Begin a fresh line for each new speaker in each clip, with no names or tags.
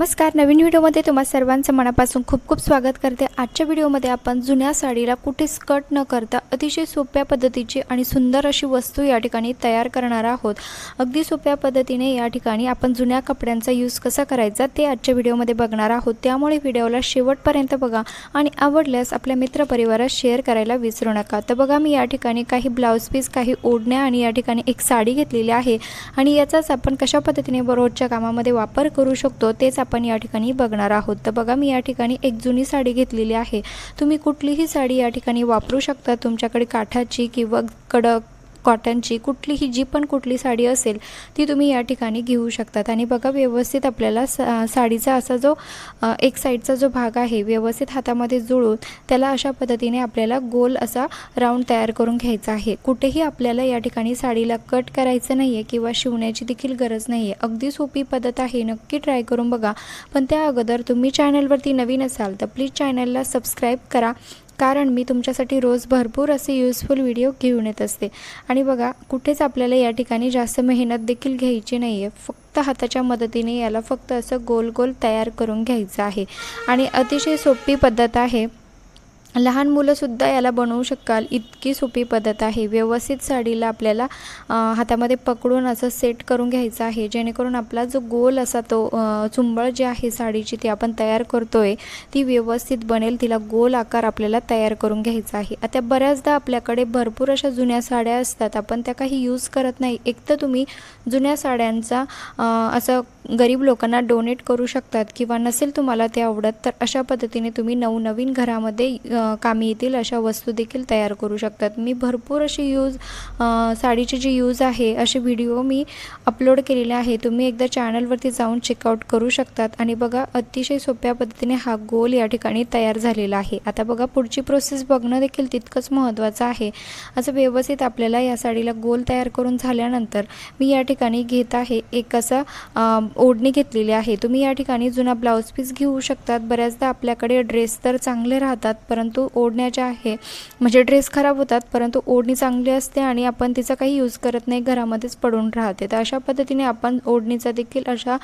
नमस्कार. नवीन व्हिडिओमध्ये तुम्हा सर्वांचं मनापासून खूप खूप स्वागत करते. आजच्या व्हिडिओमध्ये आपण जुन्या साडीला कुठे स्कर्ट न करता अतिशय सोप्या पद्धतीची आणि सुंदर अशी वस्तू या ठिकाणी तयार करणार आहोत. अगदी सोप्या पद्धतीने या ठिकाणी आपण जुन्या कपड्यांचा यूज कसा करायचा ते आजच्या व्हिडिओमध्ये बघणार आहोत. त्यामुळे व्हिडिओला शेवटपर्यंत बघा आणि आवडल्यास आपल्या मित्रपरिवारात शेअर करायला विसरू नका. तर बघा, मी या ठिकाणी काही ब्लाउज पीस, काही ओढण्या आणि या ठिकाणी एक साडी घेतलेली आहे आणि याचाच आपण कशा पद्धतीने रोजच्या कामामध्ये वापर करू शकतो तेच आपण या ठिकाणी बघणार आहोत. तर बघा, मी या ठिकाणी एक जुनी साडी घेतलेली आहे. तुम्ही कुठलीही साडी या ठिकाणी वापरू शकता. तुमच्याकडे काठाची किंवा कडक कॉटनची कुठलीही जी पण कुठली साडी असेल ती तुम्ही या ठिकाणी घेऊ शकतात. आणि बघा, व्यवस्थित आपल्याला साडीचा असा जो एक साईडचा जो भाग आहे व्यवस्थित हातामध्ये जुळून त्याला अशा पद्धतीने आपल्याला गोल असा राऊंड तयार करून घ्यायचा आहे. कुठेही आपल्याला या ठिकाणी साडीला कट करायचं नाही आहे किंवा शिवण्याची देखील गरज नाही आहे. अगदी सोपी पद्धत आहे, नक्की ट्राय करून बघा. पण त्या अगोदर तुम्ही चॅनलवरती नवीन असाल तर प्लीज चॅनलला सबस्क्राईब करा, कारण मी तुमच्यासाठी रोज भरपूर असे यूजफुल व्हिडिओ घेऊन येत असते. आणि बघा, कुठेच आपल्याला या ठिकाणी जास्त मेहनत देखील घ्यायची नाही आहे. फक्त हाताच्या मदतीने याला फक्त असं गोल गोल तयार करून घ्यायचं आहे आणि अतिशय सोपी पद्धत आहे. लहान मुलंसुद्धा याला बनवू शकाल, इतकी सोपी पद्धत आहे. व्यवस्थित साडीला आपल्याला हातामध्ये पकडून असं सेट करून घ्यायचं आहे, जेणेकरून आपला जो गोल असा तो चुंबळ जी आहे साडीची ती आपण तयार करतोय ती व्यवस्थित बनेल. तिला गोल आकार आपल्याला तयार करून घ्यायचा आहे. आता बऱ्याचदा आपल्याकडे भरपूर अशा जुन्या साड्या असतात, आपण त्या काही यूज करत नाही. एक तर तुम्ही जुन्या साड्यांचा असं गरीब लोकांना डोनेट करू शकतात किंवा नसेल तुम्हाला ते आवडत तर अशा पद्धतीने तुम्ही नवनवीन घरामध्ये कामी येतील अशा वस्तू देखील तयार करू शकतात. मी भरपूर अशी साडीचे जे यूज आहे असे व्हिडिओ मी अपलोड केलेले आहे. तुम्ही एकदा चॅनलवरती जाऊन चेकआउट करू शकतात. आणि बघा, अतिशय सोप्या पद्धतीने हा गोल या ठिकाणी तयार झालेला आहे. आता बघा, पुढची प्रोसेस बघणं देखील तितकंच महत्त्वाचं आहे. असं व्यवस्थित आपल्याला या साडीला गोल तयार करून झाल्यानंतर मी या ठिकाणी घेत आहे एक असा ओढणी घेतलेली आहे. तुम्ही या ठिकाणी जुना ब्लाऊज पीस घेऊ शकतात. बऱ्याचदा आपल्याकडे ड्रेस तर चांगले राहतात, परंतु ओढण्या ज्या आहे म्हणजे ड्रेस खराब होतात, परंतु ओढणी चांगली असते आणि आपण तिचा काही यूज करत नाही, घरामध्येच पडून राहते. तर अशा पद्धतीने आपण ओढणीचा देखील अशा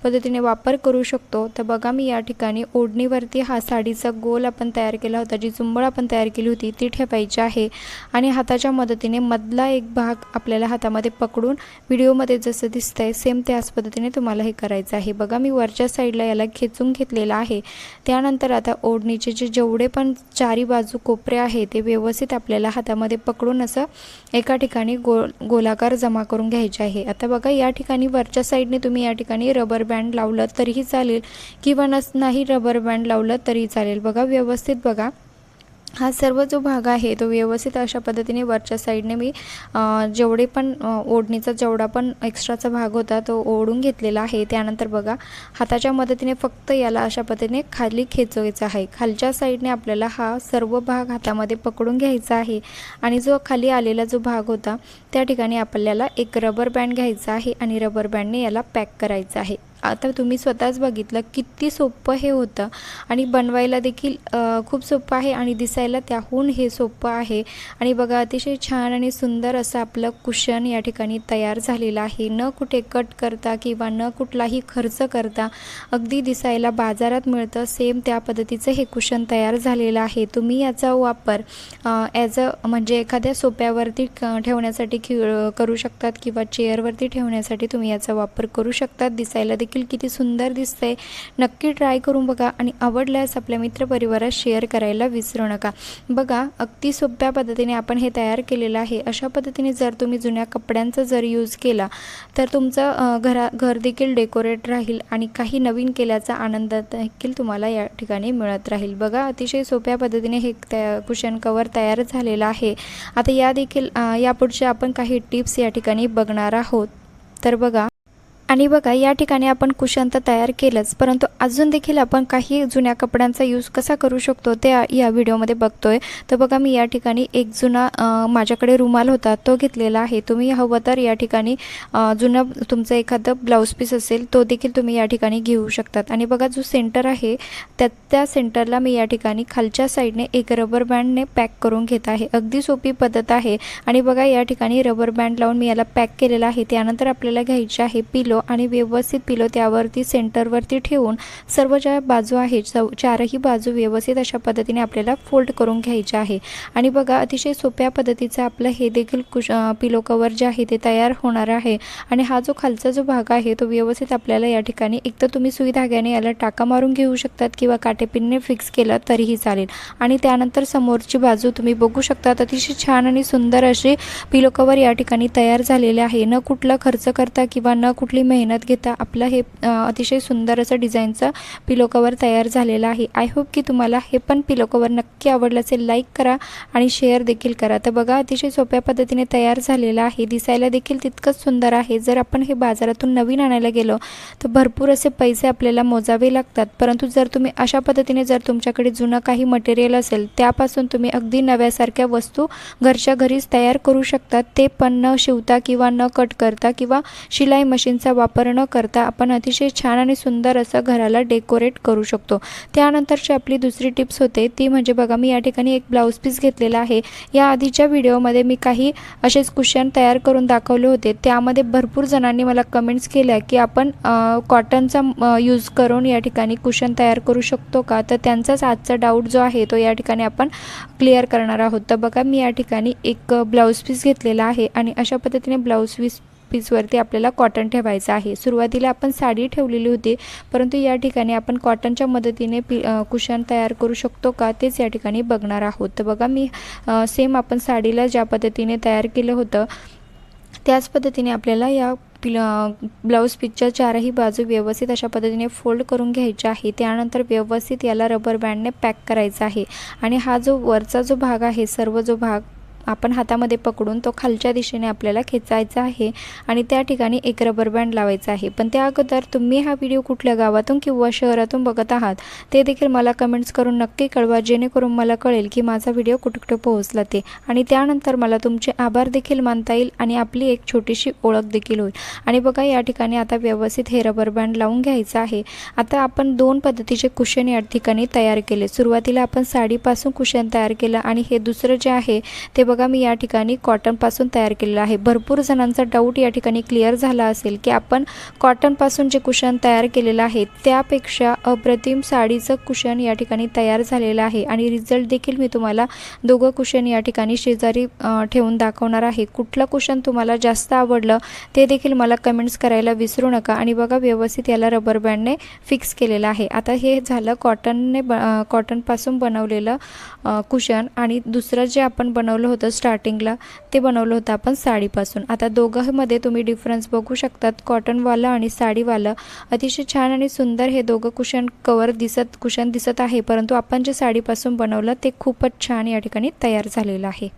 पद्धतीने वापर करू शकतो. तर बघा, मी या ठिकाणी ओढणीवरती हा साडीचा गोल आपण तयार केला होता, जी चुंबळ आपण तयार केली होती ती ठेवायची आहे आणि हाताच्या मदतीने मधला एक भाग आपल्याला हातामध्ये पकडून व्हिडिओमध्ये जसं दिसतंय सेम त्याच पद्धतीने तुम्हाला हे करायचं आहे. बघा, मी वरच्या साईडला याला खेचून घेतलेला आहे. त्यानंतर आता ओढणीचे जेवढे पण चारी बाजू कोपरे आहे ते व्यवस्थित आपल्याला हातामध्ये पकडून असं एका ठिकाणी गोलाकार जमा करून घ्यायचे आहे. आता बघा, या ठिकाणी वरच्या साईडने तुम्ही या ठिकाणी रबर बँड लावलं तरीही चालेल किंवा नाही रबर बँड लावलं तरी चालेल. बघा, व्यवस्थित बघा, हा सर्व जो भाग आहे तो व्यवस्थित अशा पद्धतीने वरच्या साईडने मी जेवढे पण ओढणीचा जेवढा पण एक्स्ट्राचा भाग होता तो ओढून घेतलेला आहे. त्यानंतर बघा, हाताच्या मदतीने फक्त याला अशा पद्धतीने खाली खेचवायचा आहे. खालच्या साईडने आपल्याला हा सर्व भाग हातामध्ये पकडून घ्यायचा आहे आणि जो खाली आलेला जो भाग होता त्या ठिकाणी आपल्याला एक रबर बँड घ्यायचा आहे आणि रबर बँडने याला पॅक करायचं आहे. आता तुम्ही स्वतःच बघितलं किती सोपं हे होतं आणि बनवायला देखील खूप सोपं आहे आणि दिसायला त्याहून हे सोपं आहे. आणि बघा, अतिशय छान आणि सुंदर असं आपलं कुशन या ठिकाणी तयार झालेलं आहे. न कुठे कट करता किंवा न कुठलाही खर्च करता अगदी दिसायला बाजारात मिळतं सेम त्या पद्धतीचं हे कुशन तयार झालेलं आहे. तुम्ही याचा वापर म्हणजे एखाद्या सोप्यावरती ठेवण्यासाठी करू शकतात किंवा चेअरवरती ठेवण्यासाठी तुम्ही याचा वापर करू शकतात. दिसायला किती सुंदर दिसतंय. नक्की ट्राय करून बघा आणि आवडल्यास आपल्या मित्रपरिवारात शेअर करायला विसरू नका. बघा, अगदी सोप्या पद्धतीने आपण हे तयार केलेलं आहे. अशा पद्धतीने जर तुम्ही जुन्या कपड्यांचा जर यूज केला तर तुमचं घर देखील डेकोरेट राहील आणि काही नवीन केल्याचा आनंद देखील तुम्हाला या ठिकाणी मिळत राहील. बघा, अतिशय सोप्या पद्धतीने हे कुशन कवर तयार झालेलं आहे. आता यापुढच्या आपण काही टिप्स या ठिकाणी बघणार आहोत. तर बघा, आणि बघा, या ठिकाणी आपण कुशन तर तयार केलंच, परंतु अजून देखील आपण काही जुन्या कपड्यांचा यूज कसा करू शकतो ते या व्हिडिओमध्ये बघतोय. तर बघा, मी या ठिकाणी एक जुना माझ्याकडे रुमाल होता तो घेतलेला आहे. तुम्ही हवं तर या ठिकाणी जुनं तुमचं एखादं ब्लाऊज पीस असेल तो देखील तुम्ही या ठिकाणी घेऊ शकतात. आणि बघा, जो सेंटर आहे त्या सेंटरला मी या ठिकाणी खालच्या साईडने एक रबर बँडने पॅक करून घेत आहे. अगदी सोपी पद्धत आहे. आणि बघा, या ठिकाणी रबर बँड लावून मी याला पॅक केलेला आहे. त्यानंतर आपल्याला घ्यायचे आहे पिलो पिलो आणि व्यवस्थित पिलो त्यावरती सेंटरवरती ठेवून सर्व ज्या बाजू आहेत चारही बाजू व्यवस्थित अशा पद्धतीने आपल्याला फोल्ड करून घ्यायचे आहे. आणि बघा अतिशय सोप्या पद्धतीचं आपलं हे देखील पिलो कवर जे आहे ते तयार होणार आहे. आणि हा जो खालचा जो भाग आहे तो व्यवस्थित आपल्याला या ठिकाणी एक तर तुम्ही सुई धाग्याने याला टाका मारून घेऊ शकतात किंवा काटेपिनने फिक्स केला तरीही चालेल. आणि त्यानंतर समोरची बाजू तुम्ही बघू शकता. अतिशय छान आणि सुंदर असे पिलो कवर या ठिकाणी तयार झालेले आहे. न कुठला खर्च करता किंवा न कुठली मेहनत घेता आपलं हे अतिशय सुंदर असं डिझाईनचं पिलो कवर तयार झालेलं आहे. आय होप की तुम्हाला हे पण पिलो कवर नक्की आवडलं असेल. लाईक करा आणि शेअर देखील करा. तर बघा अतिशय सोप्या पद्धतीने तयार झालेलं आहे. दिसायला देखील तितकंच सुंदर आहे. जर आपण हे बाजारातून नवीन आणायला गेलो तर भरपूर असे पैसे आपल्याला मोजावे लागतात. परंतु जर तुम्ही अशा पद्धतीने जर तुमच्याकडे जुनं काही मटेरियल असेल त्यापासून तुम्ही अगदी नव्यासारख्या वस्तू घरच्या घरीच तयार करू शकतात. ते पण न शिवता किंवा न कट करता किंवा शिलाई मशीनचा वापर न करता आपण अतिशय छान आणि सुंदर असं घराला डेकोरेट करू शकतो. त्यानंतरची आपली दुसरी टिप्स होते ती म्हणजे बघा मी या ठिकाणी एक ब्लाऊज पीस घेतलेला आहे. या आधीच्या व्हिडिओमध्ये मी काही असेच कुशन तयार करून दाखवले होते. त्यामध्ये भरपूर जणांनी मला कमेंट्स केल्या की आपण कॉटनचा यूज करून या ठिकाणी कुशन तयार करू शकतो का. तर त्यांचाच आजचा डाऊट जो आहे तो या ठिकाणी आपण क्लिअर करणार आहोत. तर बघा मी या ठिकाणी एक ब्लाऊज पीस घेतलेला आहे आणि अशा पद्धतीने ब्लाऊज पीसवरती आपल्याला कॉटन ठेवायचं आहे. सुरुवातीला आपण साडी ठेवलेली होती परंतु या ठिकाणी आपण कॉटनच्या मदतीने कुशन तयार करू शकतो का तेच या ठिकाणी बघणार आहोत. तर बघा मी सेम आपण साडीला ज्या पद्धतीने तयार केलं होतं त्याच पद्धतीने आपल्याला या ब्लाऊज पीसच्या चारही बाजू व्यवस्थित अशा पद्धतीने फोल्ड करून घ्यायच्या आहे. त्यानंतर व्यवस्थित याला रबर बँडने पॅक करायचा आहे. आणि हा जो वरचा जो भाग आहे सर्व जो भाग आपण हातामध्ये पकडून तो खालच्या दिशेने आपल्याला खेचायचा आहे आणि त्या ठिकाणी एक रबर बँड लावायचा आहे. पण त्या अगोदर तुम्ही हा व्हिडिओ कुठल्या गावातून किंवा शहरातून बघत आहात ते देखील मला कमेंट्स करून नक्की कळवा, जेणेकरून मला कळेल की माझा व्हिडिओ कुठे कुठे पोहोचला ते. आणि त्यानंतर मला तुमचे आभार देखील मानता येईल आणि आपली एक छोटीशी ओळख देखील होईल. आणि बघा या ठिकाणी आता व्यवस्थित हे रबर बँड लावून घ्यायचं आहे. आता आपण दोन पद्धतीचे कुशन या ठिकाणी तयार केले. सुरुवातीला आपण साडीपासून कुशन तयार केलं आणि हे दुसरं जे आहे ते बघा मी या ठिकाणी कॉटनपासून तयार केलेलं आहे. भरपूर जणांचा डाऊट या ठिकाणी क्लिअर झाला असेल की आपण कॉटनपासून जे कुशन तयार केलेलं आहे त्यापेक्षा अप्रतिम साडीचं कुशन या ठिकाणी तयार झालेलं आहे. आणि रिझल्ट देखील मी तुम्हाला दोघं कुशन या ठिकाणी शेजारी ठेवून दाखवणार आहे. कुठलं कुशन तुम्हाला जास्त आवडलं ते देखील मला कमेंट्स करायला विसरू नका. आणि बघा व्यवस्थित याला रबर बँडने फिक्स केलेलं आहे. आता हे झालं कॉटनपासून बनवलेलं कुशन. आणि दुसरं जे आपण बनवलं होतं स्टार्टिंगला ते बनवलं होतं आपण साडीपासून. आता दोघांमध्ये तुम्ही डिफरन्स बघू शकतात. कॉटनवालं आणि साडीवालं अतिशय छान आणि सुंदर हे दोघं कुशन दिसत आहे. परंतु आपण जे साडीपासून बनवलं ते खूपच छान या ठिकाणी तयार झालेलं आहे.